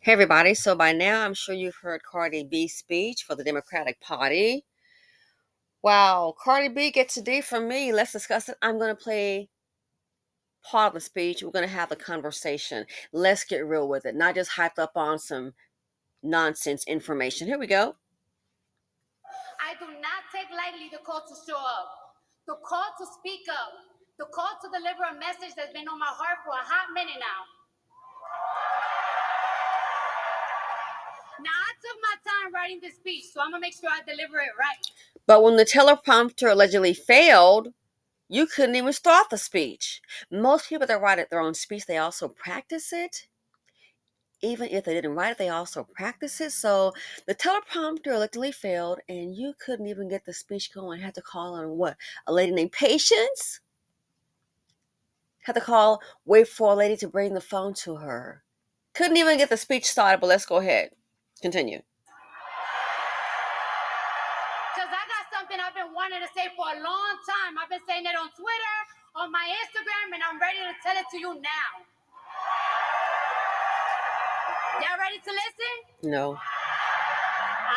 Hey everybody, so by now I'm sure you've heard Cardi B's speech for the Democratic Party. Wow, Cardi B gets a D from me. Let's discuss it. I'm going to play part of the speech. We're going to have a conversation. Let's get real with it, not just hyped up on some nonsense information. Here we go. I do not take lightly the call to show up, the call to speak up, the call to deliver a message that's been on my heart for a hot minute now. Now, I took my time writing this speech, so I'm going to make sure I deliver it right. But when the teleprompter allegedly failed, you couldn't even start the speech. Most people that write their own speech, they also practice it. Even if they didn't write it, they also practice it. So the teleprompter allegedly failed, and you couldn't even get the speech going. Had to call on what? A lady named Patience? Had to wait for a lady to bring the phone to her. Couldn't even get the speech started, but let's go ahead. Continue. Because I got something I've been wanting to say for a long time. I've been saying it on Twitter, on my Instagram, and I'm ready to tell it to you now. Y'all ready to listen? No. All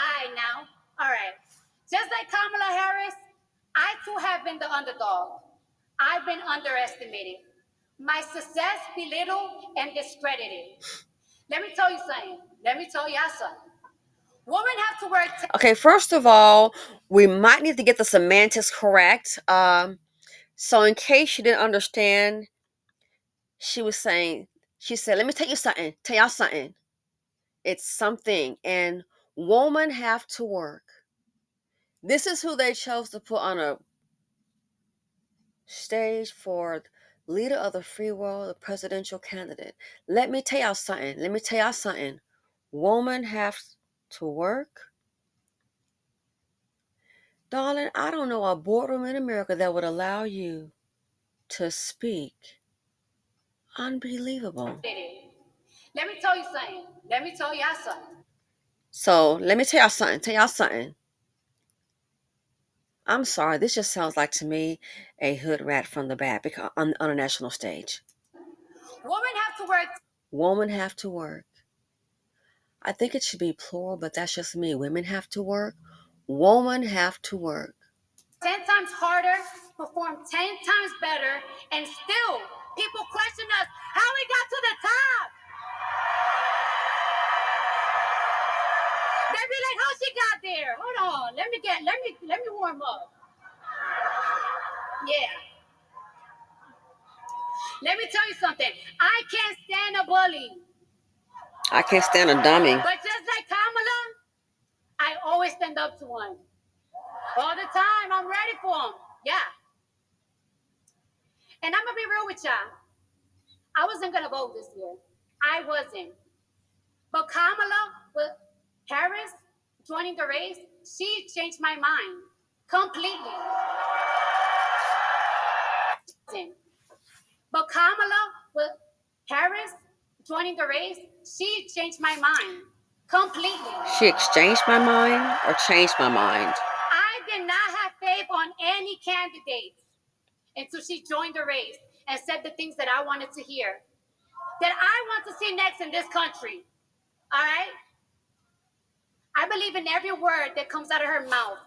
right, now. All right. Just like Kamala Harris, I too have been the underdog. I've been underestimated. My success belittled and discredited. Let me tell you something. Let me tell y'all something. Women have to work. Okay, first of all, we might need to get the semantics correct. So in case you didn't understand, she said, let me tell y'all something. It's something. And women have to work. This is who they chose to put on a stage for leader of the free world, the presidential candidate. Let me tell y'all something. Women have to work. Darling, I don't know a boardroom in America that would allow you to speak. Unbelievable. Let me tell you something. Let me tell y'all something. So let me tell y'all something. I'm sorry, this just sounds like to me a hood rat from the back because on a national stage. Women have to work. Women have to work. I think it should be plural, but that's just me. Women have to work. Women have to work. 10 times harder, perform 10 times better, and still people question us how we got to the top. They be like, how she got there? Hold on, let me warm up. Yeah. Let me tell you something. I can't stand a bully. I can't stand a dummy. But just like Kamala, I always stand up to one. All the time, I'm ready for him. Yeah. And I'm gonna be real with y'all. I wasn't gonna vote this year. I wasn't. But Kamala Harris joining the race, she changed my mind completely. But Kamala Harris joining the race, she changed my mind completely. She exchanged my mind or changed my mind? I did not have faith on any candidates until she joined the race and said the things that I wanted to hear, that I want to see next in this country. All right? I believe in every word that comes out of her mouth.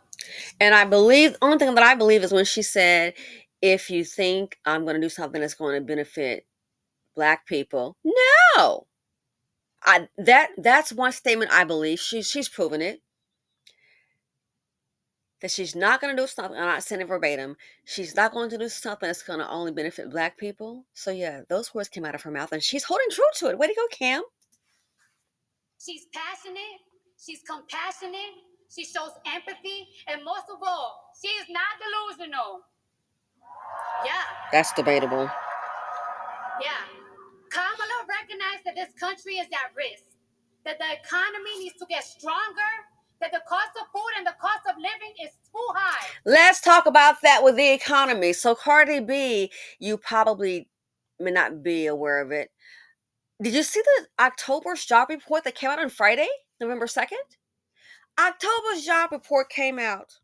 And I believe, the only thing that I believe is when she said, if you think I'm going to do something that's going to benefit Black people, no. That's one statement I believe. She's proven it. That she's not going to do something, I'm not saying it verbatim, she's not going to do something that's going to only benefit Black people. So yeah, those words came out of her mouth, and she's holding true to it. Way to go, Cam. She's passionate, she's compassionate, she shows empathy, and most of all, she is not delusional. Yeah. That's debatable. Yeah. Kamala recognized that this country is at risk, that the economy needs to get stronger, that the cost of food and the cost of living is too high. Let's talk about that with the economy. So Cardi B, you probably may not be aware of it. Did you see the October's job report that came out on Friday, November 2nd? October's job report came out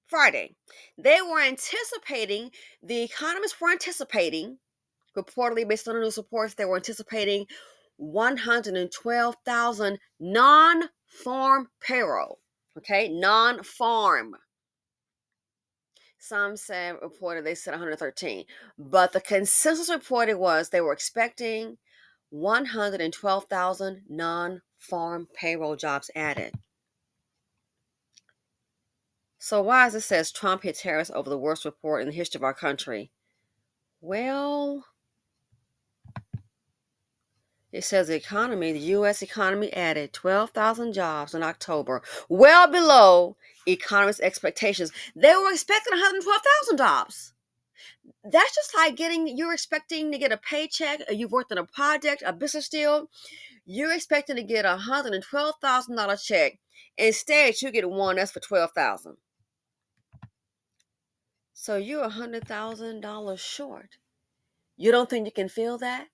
Friday. They were anticipating, the economists were anticipating, reportedly based on the news reports, they were anticipating 112,000 non-farm payroll. Okay, non-farm. Some said reported they said 113, but the consensus reported was they were expecting 112,000 non-farm payroll jobs added. So why, as it says, Trump hits Harris over the worst report in the history of our country? Well, it says the U.S. economy added 12,000 jobs in October, well below economists' expectations. They were expecting 112,000 jobs. That's just like you're expecting to get a paycheck, or you've worked on a project, a business deal. You're expecting to get a $112,000 check. Instead, you get one that's for $12,000. So you're $100,000 short. You don't think you can feel that?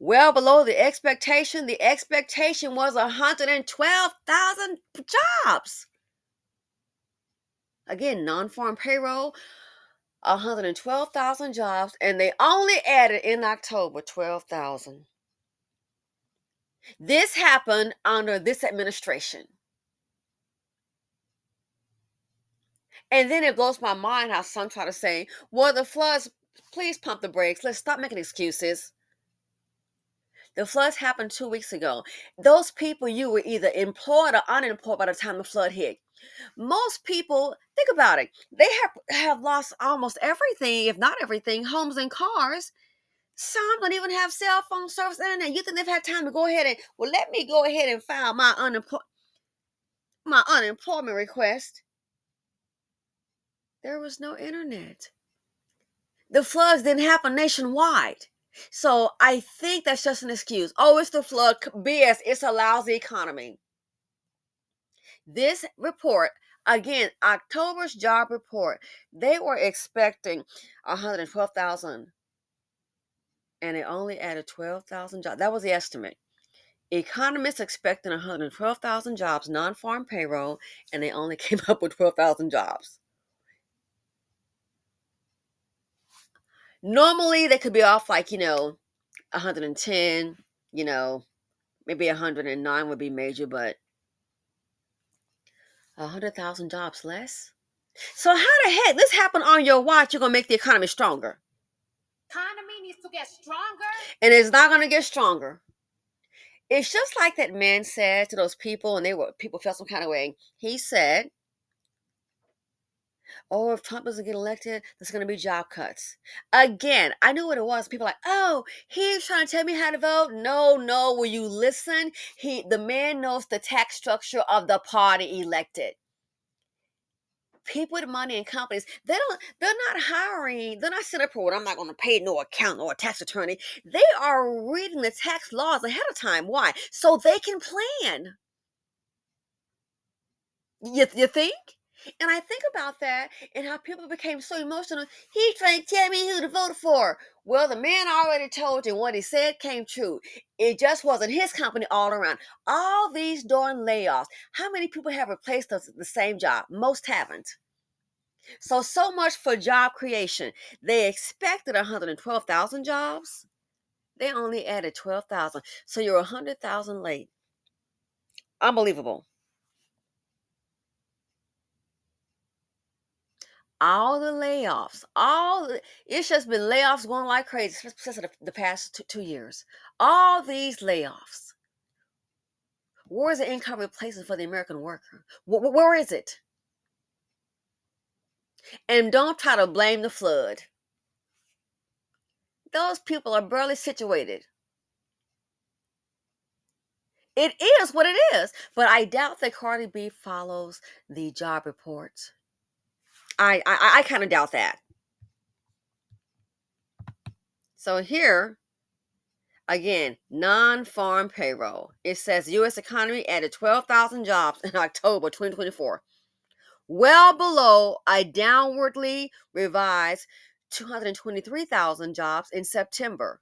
Well below the expectation. The expectation was 112,000 jobs. Again, non-farm payroll, 112,000 jobs, and they only added in October 12,000. This happened under this administration. And then it blows my mind how some try to say, well, the floods, please pump the brakes. Let's stop making excuses. The floods happened 2 weeks ago. Those people, you were either employed or unemployed by the time the flood hit. Most people, think about it, they have lost almost everything, if not everything, homes and cars. Some don't even have cell phone service, internet. You think they've had time to go ahead and, well, let me go ahead and file my unemployment request. There was no internet. The floods didn't happen nationwide. So I think that's just an excuse. Oh, it's the flood. BS. It's a lousy economy. This report, again, October's job report, they were expecting 112,000 and they only added 12,000 jobs. That was the estimate. Economists expecting 112,000 jobs, non-farm payroll, and they only came up with 12,000 jobs. Normally, they could be off like, 110, maybe 109 would be major, but 100,000 jobs less? So how the heck this happened on your watch? You're going to make the economy stronger. Economy needs to get stronger. And it's not going to get stronger. It's just like that man said to those people, and people felt some kind of way. He said, oh, if Trump doesn't get elected, there's going to be job cuts. Again, I knew what it was. People are like, oh, he's trying to tell me how to vote. No, will you listen? The man knows the tax structure of the party elected. People with money and companies, they're not sitting up for, I'm not going to pay no accountant or a tax attorney. They are reading the tax laws ahead of time. Why? So they can plan. You think? And I think about that and how people became so emotional. He's trying to tell me who to vote for. Well, the man already told you what he said came true. It just wasn't his company all around. All these darn layoffs. How many people have replaced us at the same job? Most haven't. So much for job creation. They expected 112,000 jobs. They only added 12,000. So you're 100,000 late. Unbelievable. All the layoffs, it's just been layoffs going like crazy since the past 2 years. All these layoffs. Where is the income replacement for the American worker? Where is it? And don't try to blame the flood. Those people are barely situated. It is what it is, but I doubt that Cardi B follows the job reports. I kind of doubt that. So here, again, non-farm payroll. It says the U.S. economy added 12,000 jobs in October 2024, well below a downwardly revised 223,000 jobs in September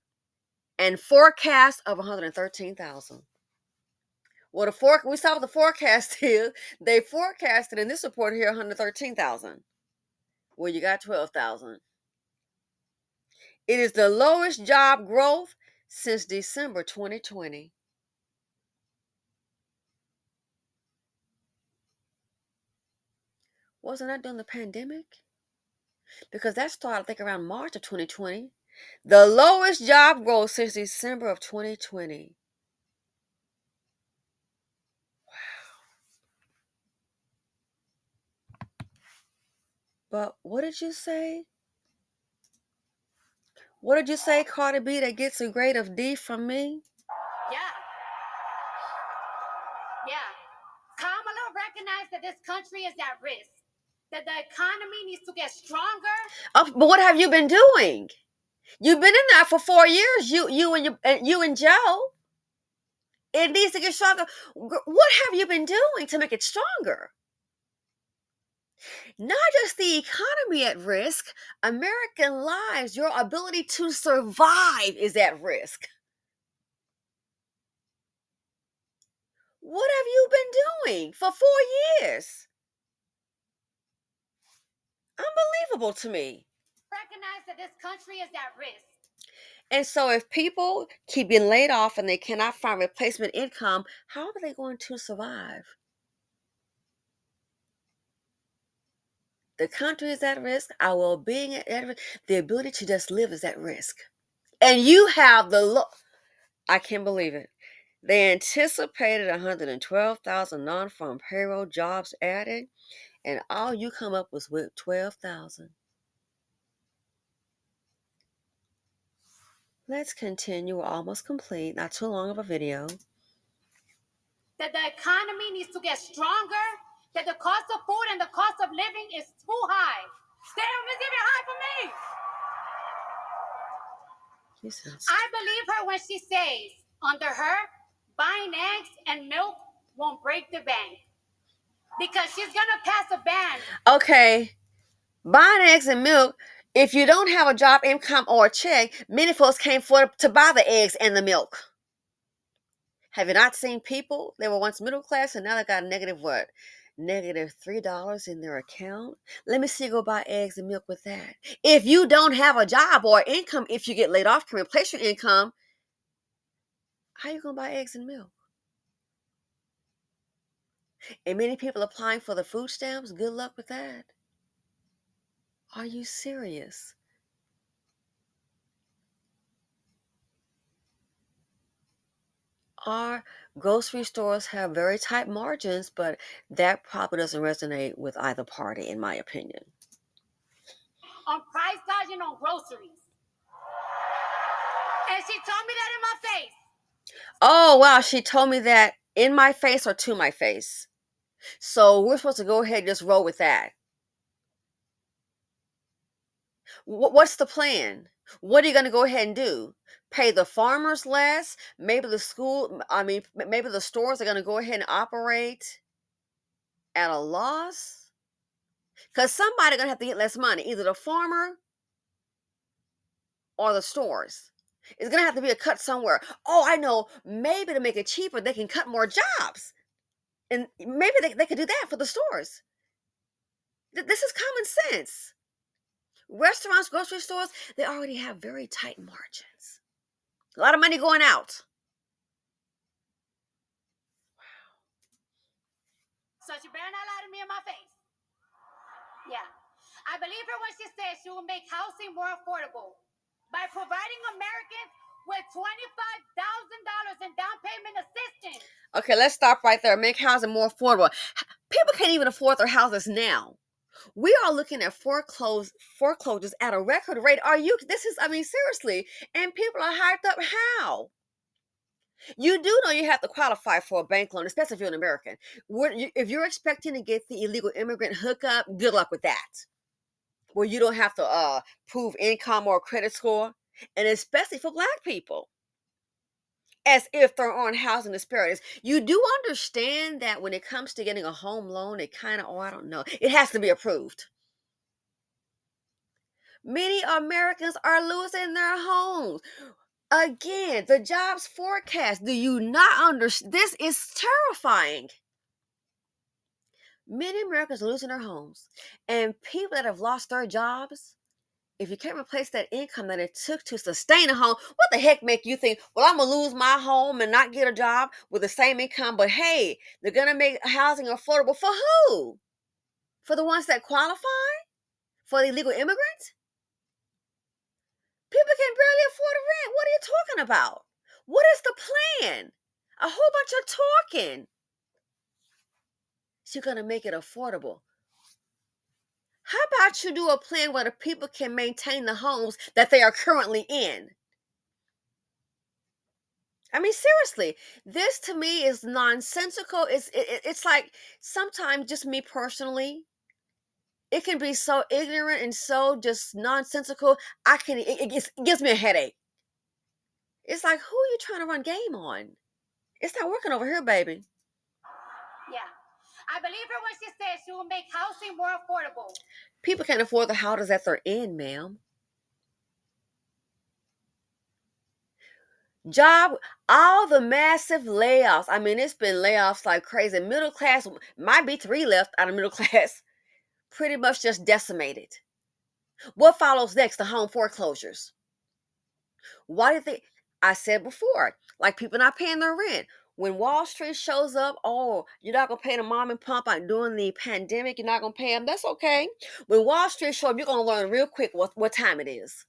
and forecast of 113,000. Well, we saw what the forecast is. They forecasted in this report here 113,000. Well, you got 12,000. It is the lowest job growth since December 2020. Wasn't that during the pandemic? Because that started, I think, around March of 2020. The lowest job growth since December of 2020. But what did you say? What did you say, Cardi B, that gets a grade of D from me? Yeah. Yeah. Kamala recognized that this country is at risk, that the economy needs to get stronger. Oh, but what have you been doing? You've been in there for 4 years. You and Joe. It needs to get stronger. What have you been doing to make it stronger? Not just the economy at risk, American lives, your ability to survive is at risk. What have you been doing for 4 years? Unbelievable to me. Recognize that this country is at risk. And so if people keep being laid off and they cannot find replacement income, how are they going to survive? The country is at risk. Our well-being is at risk. The ability to just live is at risk. And you have I can't believe it. They anticipated 112,000 non-farm payroll jobs added, and all you come up was with 12,000. Let's continue. We're almost complete. Not too long of a video. That the economy needs to get stronger, that the cost of food and the cost of living is too high. Damn, it's even high for me. I believe her when she says, under her, buying eggs and milk won't break the bank. Because she's gonna pass a ban. Okay, buying eggs and milk. If you don't have a job, income, or a check, many folks can't afford to buy the eggs and the milk. Have you not seen people? They were once middle class and now they got negative what? Negative $3 in their account. Let me see you go buy eggs and milk with that. If you don't have a job or income, if you get laid off, can replace your income, how you gonna buy eggs and milk? And many people applying for the food stamps, good luck with that. Are you serious? Our grocery stores have very tight margins, but that probably doesn't resonate with either party, in my opinion. On price gouging on groceries. And she told me that in my face. Oh, wow. She told me that in my face or to my face. So we're supposed to go ahead and just roll with that. What's the plan? What are you going to go ahead and do? Pay the farmers less? Maybe maybe the stores are going to go ahead and operate at a loss? Because somebody's going to have to get less money, either the farmer or the stores. It's going to have to be a cut somewhere. Oh, I know. Maybe to make it cheaper, they can cut more jobs. And maybe they could do that for the stores. This is common sense. Restaurants, grocery stores, they already have very tight margins. A lot of money going out. So she better not lie to me in my face. Yeah. I believe her when she says she will make housing more affordable by providing Americans with $25,000 in down payment assistance. Okay, let's stop right there. Make housing more affordable. People can't even afford their houses now. We are looking at foreclosures at a record rate. Seriously. And people are hyped up. How? You do know you have to qualify for a bank loan, especially if you're an American. If you're expecting to get the illegal immigrant hookup, good luck with that. Where you don't have to prove income or credit score. And especially for Black people. As if there aren't housing disparities. You do understand that when it comes to getting a home loan, it kind of, I don't know, it has to be approved. Many Americans are losing their homes. Again, the jobs forecast. Do you not understand? This is terrifying. Many Americans are losing their homes. And people that have lost their jobs, if you can't replace that income that it took to sustain a home, what the heck make you think, well, I'm gonna lose my home and not get a job with the same income, but hey, they're gonna make housing affordable for who? For the ones that qualify? For the illegal immigrants? People can barely afford a rent. What are you talking about? What is the plan? A whole bunch of talking. So you're gonna make it affordable. How about you do a plan where the people can maintain the homes that they are currently in? I mean, seriously, this to me is nonsensical. It's like sometimes, just me personally, it can be so ignorant and so just nonsensical. It gives me a headache. It's like, who are you trying to run game on? It's not working over here, baby. Yeah. I believe her when she says she will make housing more affordable. People can't afford the houses that they're in, ma'am. Job, all the massive layoffs. I mean, it's been layoffs like crazy. Middle class might be 3 left out of middle class, pretty much just decimated. What follows next? The home foreclosures. Why do you think? I said before, like people not paying their rent. When Wall Street shows up, oh, you're not gonna pay the mom and pop like during the pandemic. You're not gonna pay them. That's okay. When Wall Street show up, you're gonna learn real quick what time it is.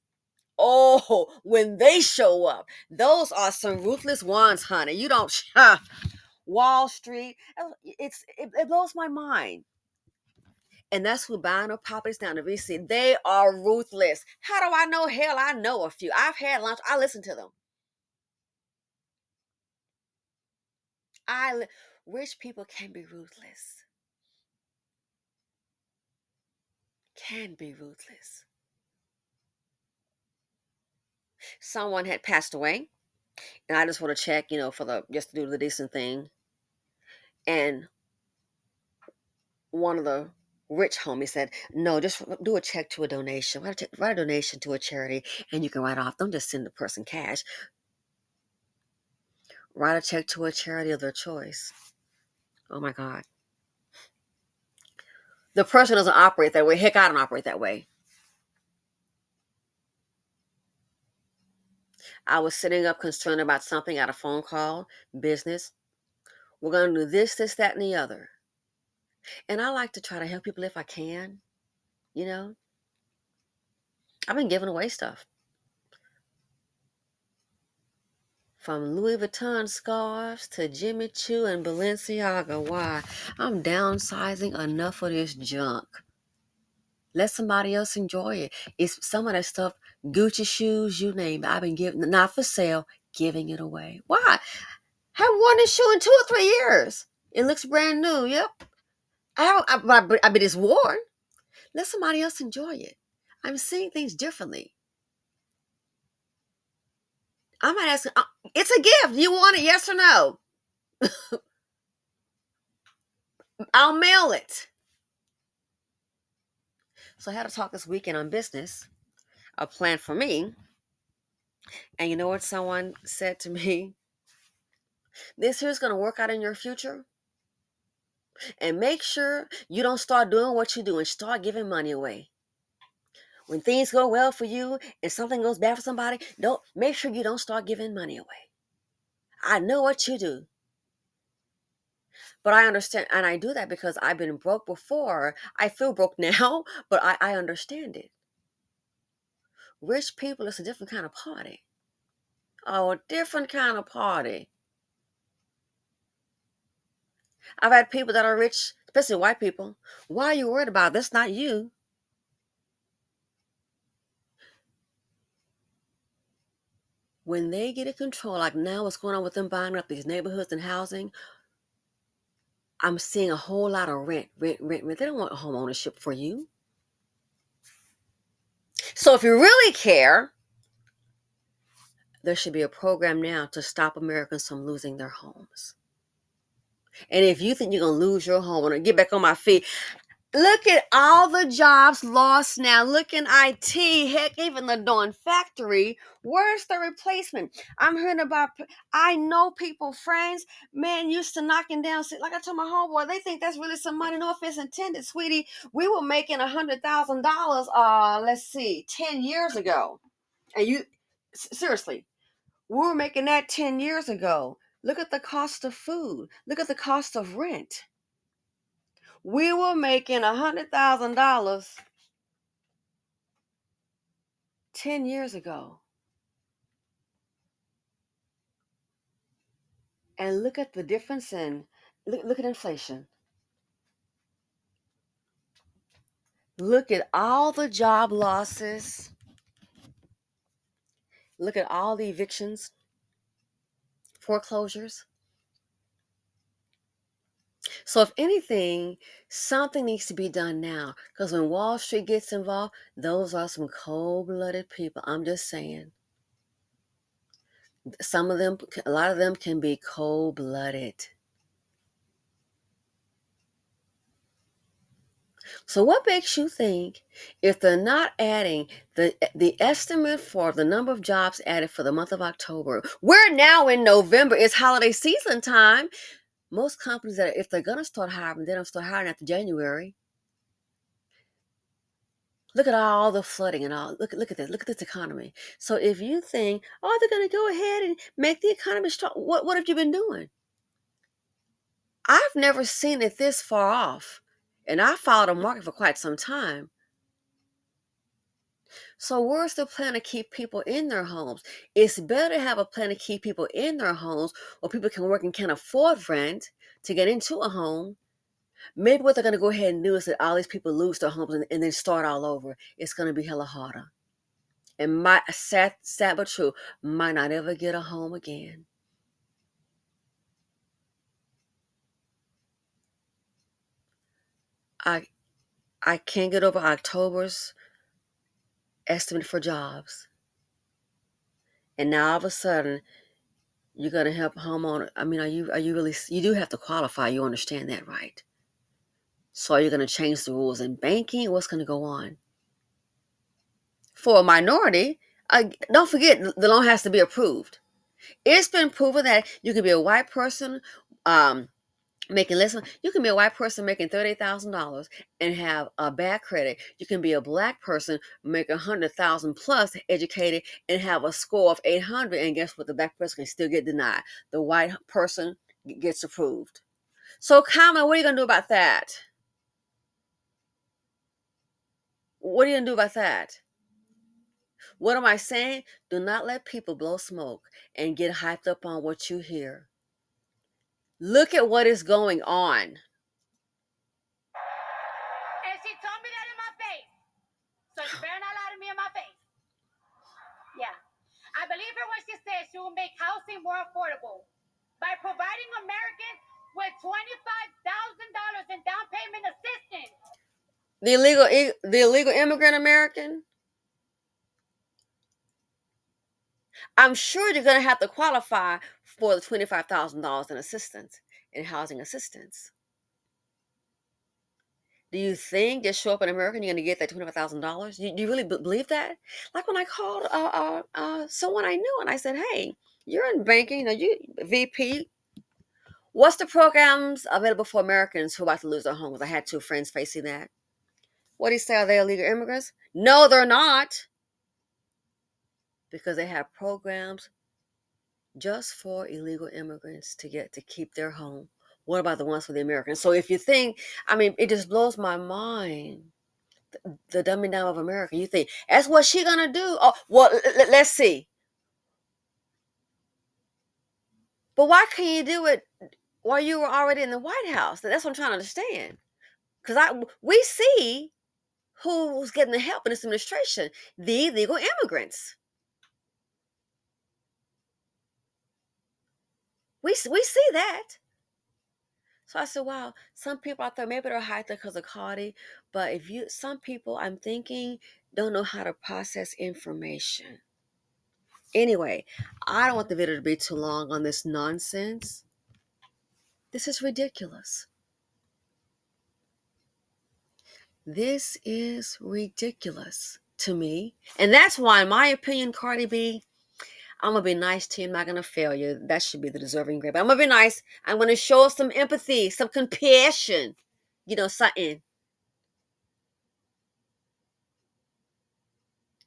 Oh, when they show up, those are some ruthless ones, honey. You don't Wall Street. It blows my mind. And that's who buying up properties down the VC. They are ruthless. How do I know? Hell, I know a few. I've had lunch. I listen to them. Rich people can be ruthless. Can be ruthless. Someone had passed away, and I just want to check, for just to do the decent thing. And one of the rich homies said, no, just do a check to a donation. Write a donation to a charity, and you can write off. Don't just send the person cash. Write a check to a charity of their choice. Oh my God. The person doesn't operate that way. Heck, I don't operate that way. I was sitting up concerned about something, got a phone call, business. We're going to do this, that, and the other. And I like to try to help people if I can. I've been giving away stuff. From Louis Vuitton scarves to Jimmy Choo and Balenciaga. Why? I'm downsizing enough of this junk. Let somebody else enjoy it. It's some of that stuff, Gucci shoes, you name it. I've been giving, not for sale, giving it away. Why? Haven't worn this shoe in 2 or 3 years. It looks brand new. Yep. I bet it's worn. Let somebody else enjoy it. I'm seeing things differently. I might ask, it's a gift. You want it, yes or no? I'll mail it. So I had a talk this weekend on business, a plan for me. And you know what someone said to me? This here's going to work out in your future. And make sure you don't start doing what you do and start giving money away. When things go well for you and something goes bad for somebody, don't make sure you don't start giving money away. I know what you do. But I understand, and I do that because I've been broke before. I feel broke now, but I understand it. Rich people, it's a different kind of party. Oh, a different kind of party. I've had people that are rich, especially white people. Why are you worried about it? That's not you. When they get in control, like now what's going on with them buying up these neighborhoods and housing, I'm seeing a whole lot of rent. They don't want home ownership for you. So if you really care, there should be a program now to stop Americans from losing their homes. And if you think you're going to lose your home and get back on my feet, Look at all the jobs lost now. Look in IT, heck, even the darn factory. Where's the replacement? I'm hearing about, I know people, friends, man, used to knocking down, like I told my homeboy, they think that's really some money. No offense intended, sweetie. We were making $100,000, let's see, 10 years ago. And seriously, we were making that 10 years ago. Look at the cost of food. Look at the cost of rent. We were making $100,000 10 years ago. And look at the difference in, look at inflation. Look at all the job losses. Look at all the evictions, foreclosures. So, if anything, something needs to be done now. Because when Wall Street gets involved, those are some cold blooded people. I'm just saying. Some of them, a lot of them can be cold blooded. So what makes you think if they're not adding the estimate for the number of jobs added for the month of October, we're now in November, it's holiday season time. Most companies that if they're gonna start hiring, they don't start hiring after January. Look at all the flooding and all. Look at this. Look at this economy. So if you think, oh, they're gonna go ahead and make the economy strong, what have you been doing? I've never seen it this far off, and I followed the market for quite some time. So where's the plan to keep people in their homes? It's better to have a plan to keep people in their homes where people can work and can't afford rent to get into a home. Maybe what they're going to go ahead and do is that all these people lose their homes and then start all over. It's going to be hella harder. And my sad but true, might not ever get a home again. I I can't get over October's estimate for jobs. And now all of a sudden you're gonna help homeowner. I mean, are you really, you do have to qualify, you understand that, right? So are you gonna change the rules in banking? What's gonna go on? For a minority, don't forget the loan has to be approved. It's been proven that you can be a white person making less. You can be a white person making $38,000 and have a bad credit. You can be a black person making 100,000 plus, educated, and have a score of 800. And guess what? The black person can still get denied. The white person gets approved. So, Kamala, what are you gonna do about that? What are you gonna do about that? What am I saying? Do not let people blow smoke and get hyped up on what you hear. Look at what is going on. And she told me that in my face. So you better not lie to me in my face. Yeah. I believe her when she said she will make housing more affordable by providing Americans with $25,000 in down payment assistance. The illegal immigrant American. I'm sure you're going to have to qualify for the $25,000 in assistance, in housing assistance. Do you think just show up in America and you're going to get that $25,000? Do you really believe that? Like when I called someone I knew and I said, "Hey, you're in banking, you VP. What's the programs available for Americans who are about to lose their homes?" I had two friends facing that. What do you say? Are they illegal immigrants? No, they're not, because they have programs just for illegal immigrants to keep their home. What about the ones for the Americans? So if you think, I mean, it just blows my mind. The dumbing down of America. You think that's what she gonna do? Oh, well, let's see. But why can't you do it while you were already in the White House? That's what I'm trying to understand. Because we see who's getting the help in this administration: the illegal immigrants. We see that. So I said, wow, some people out there, maybe they're hyped because of Cardi, but some people I'm thinking don't know how to process information. Anyway, I don't want the video to be too long on this nonsense. This is ridiculous. This is ridiculous to me. And that's why, in my opinion, Cardi B, I'm going to be nice to you. I'm not going to fail you. That should be the deserving grade. But I'm going to be nice. I'm going to show some empathy, some compassion, something.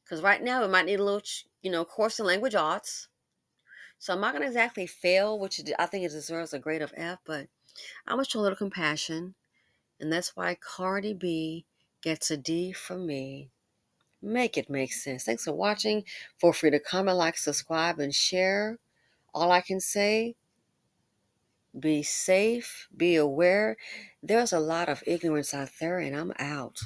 Because right now, we might need a little, course in language arts. So I'm not going to exactly fail, which I think it deserves a grade of F, but I'm going to show a little compassion. And that's why Cardi B gets a D from me. Make it make sense. Thanks for watching. Feel free to comment, like, subscribe, and share. All I can say, be safe, be aware. There's a lot of ignorance out there, and I'm out.